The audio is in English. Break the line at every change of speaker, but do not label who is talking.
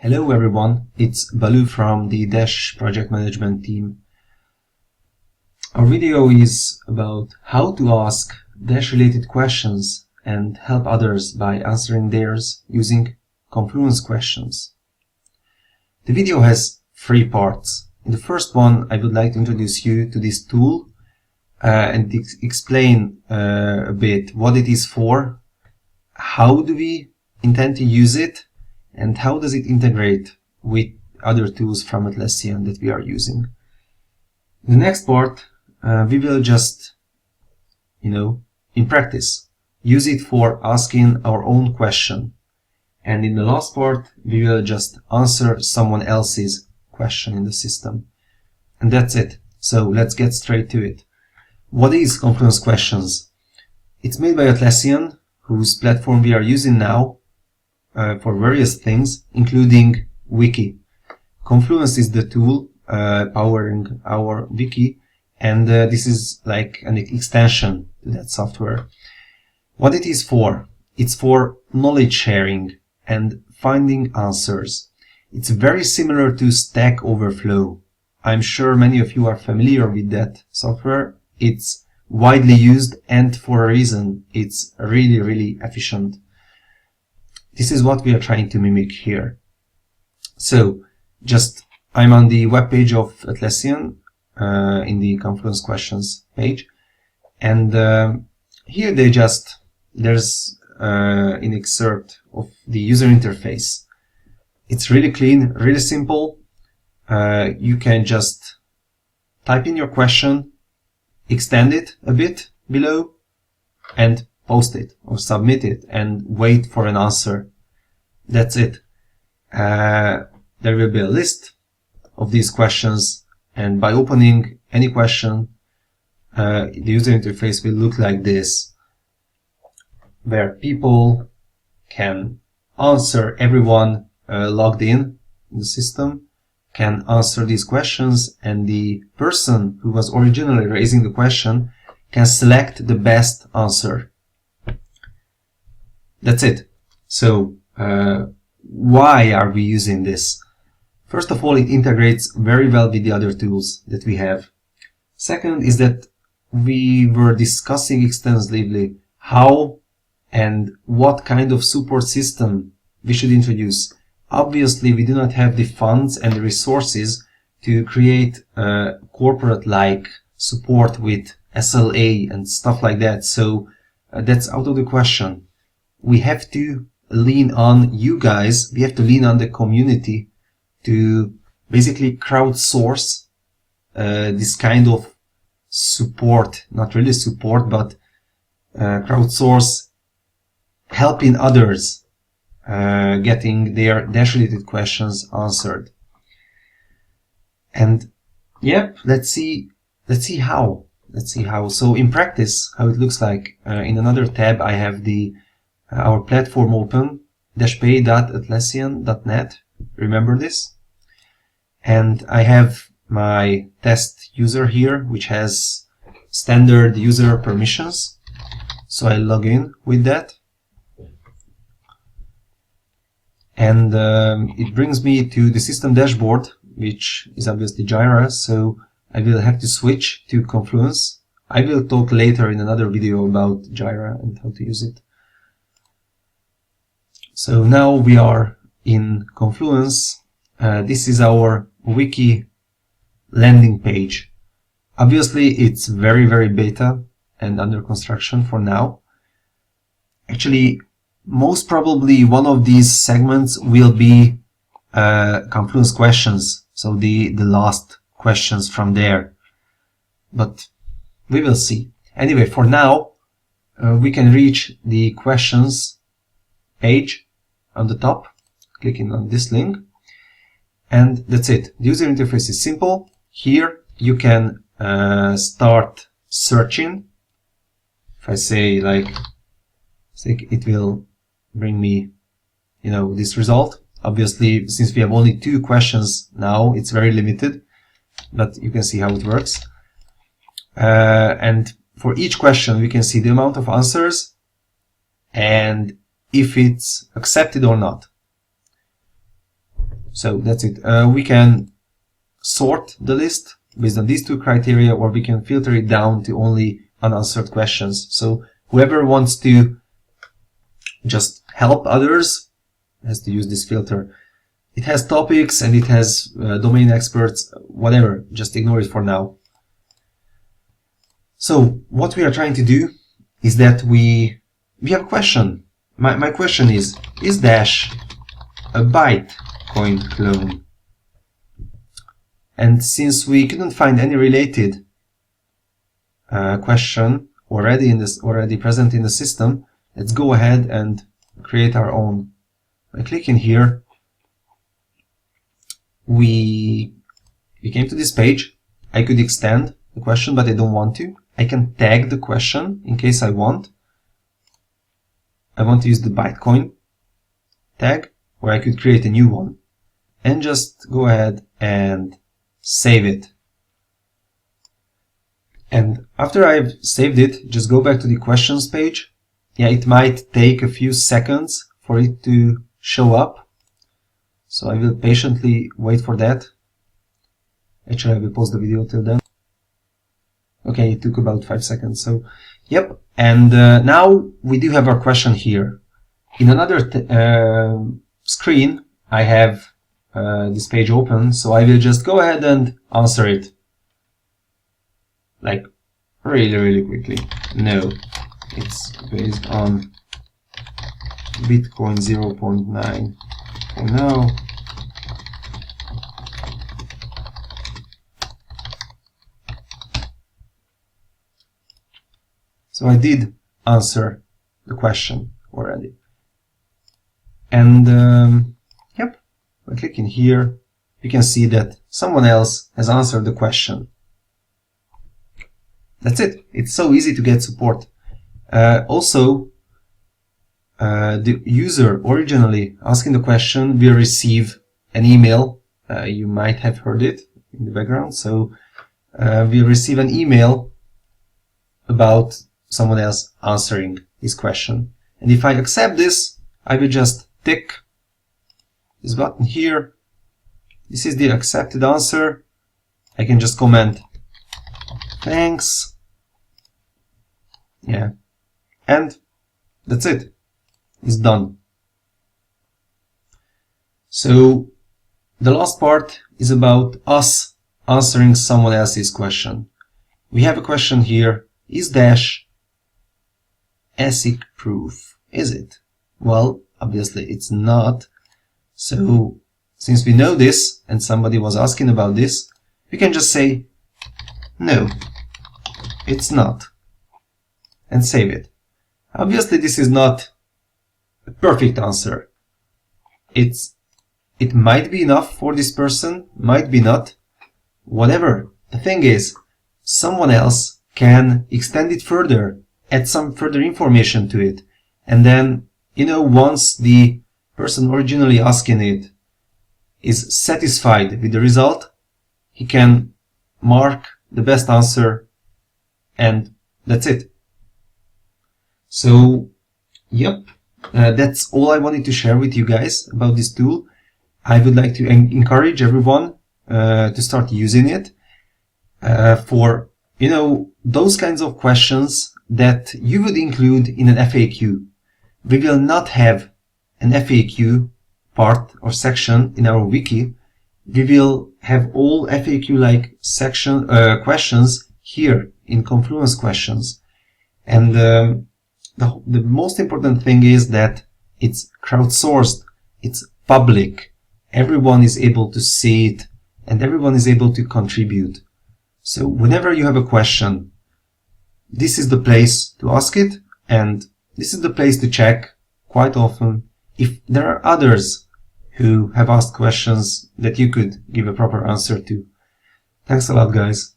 Hello everyone, it's Balu from the Dash project management team. Our video is about how to ask Dash related questions and help others by answering theirs using Confluence Questions. The video has three parts. In the first one, I would like to introduce you to this tool and explain a bit what it is for, how do we intend to use it, and how does it integrate with other tools from Atlassian that we are using. In the next part, we will just, in practice, use it for asking our own question. And in the last part, we will just answer someone else's question in the system. And that's it. So let's get straight to it. What is Confluence Questions? It's made by Atlassian, whose platform we are using now for various things, including Wiki. Confluence is the tool powering our Wiki, and this is like an extension to that software. What it is for? It's for knowledge sharing and finding answers. It's very similar to Stack Overflow. I'm sure many of you are familiar with that software. It's widely used, and for a reason. It's really efficient. This is what we are trying to mimic here. So, I'm on the web page of Atlassian in the Confluence Questions page, and here there's an excerpt of the user interface. It's really clean, really simple. You can just type in your question, extend it a bit below, and post it or submit it and wait for an answer. That's it. There will be a list of these questions, and by opening any question, the user interface will look like this, where people can answer, everyone logged in the system can answer these questions, and the person who was originally raising the question can select the best answer. That's it. So, why are we using this? First of all, it integrates very well with the other tools that we have. Second is that we were discussing extensively how and what kind of support system we should introduce. Obviously, we do not have the funds and the resources to create corporate-like support with SLA and stuff like that. So that's out of the question. We have to lean on you guys, we have to lean on the community to basically crowdsource this kind of support, not really support, but crowdsource helping others getting their Dash-related questions answered. And yep, let's see how. So in practice, how it looks like. In another tab, I have our platform open, dashpay.atlassian.net. Remember this? And I have my test user here, which has standard user permissions. So I log in with that. And it brings me to the system dashboard, which is obviously Jira. So I will have to switch to Confluence. I will talk later in another video about Jira and how to use it. So now we are in Confluence. This is our wiki landing page. Obviously, it's very beta and under construction for now. Actually, most probably one of these segments will be Confluence Questions, so the last questions from there. But we will see. Anyway, for now, we can reach the questions page on the top, clicking on this link, and that's it. The user interface is simple. Here you can start searching. If I say it will bring me, this result. Obviously, since we have only 2 questions now, it's very limited, but you can see how it works. And for each question, we can see the amount of answers and if it's accepted or not. So that's it. We can sort the list based on these two criteria, or we can filter it down to only unanswered questions. So whoever wants to just help others has to use this filter. It has topics and it has domain experts, whatever, just ignore it for now. So what we are trying to do is that we have a question. My question is Dash a Bytecoin clone? And since we couldn't find any related question already present in the system, let's go ahead and create our own. By clicking here, we came to this page. I could extend the question, but I don't want to. I can tag the question in case I want. I want to use the Bytecoin tag, or I could create a new one and just go ahead and save it. And after I've saved it, just go back to the questions page. Yeah, it might take a few seconds for it to show up. So I will patiently wait for that. Actually, I will pause the video till then. Okay, it took about 5 seconds. So, yep. And now we do have our question here. In another screen, I have this page open, so I will just go ahead and answer it. Like, really quickly. No, it's based on Bitcoin 0.9 for now. So I did answer the question already. And yep, by clicking here, you can see that someone else has answered the question. That's it. It's so easy to get support. Also, the user originally asking the question will receive an email. You might have heard it in the background. So we'll receive an email about someone else answering his question. And if I accept this, I will just tick this button here. This is the accepted answer. I can just comment, thanks. Yeah. And that's it. It's done. So the last part is about us answering someone else's question. We have a question here. Is Dash ASIC proof? Is it? Well, obviously it's not. So since we know this and somebody was asking about this, we can just say no, it's not, and save it. Obviously this is not a perfect answer. It might be enough for this person, might be not, whatever. The thing is, someone else can extend it further, add some further information to it, and then, you know, once the person originally asking it is satisfied with the result, he can mark the best answer, and that's it. So, yep, that's all I wanted to share with you guys about this tool. I would like to encourage everyone to start using it for, you know, those kinds of questions that you would include in an FAQ. We will not have an FAQ part or section in our wiki. We will have all FAQ-like section questions here in Confluence Questions. And the most important thing is that it's crowdsourced, it's public. Everyone is able to see it and everyone is able to contribute. So whenever you have a question, this is the place to ask it, and this is the place to check quite often if there are others who have asked questions that you could give a proper answer to. Thanks a lot, guys.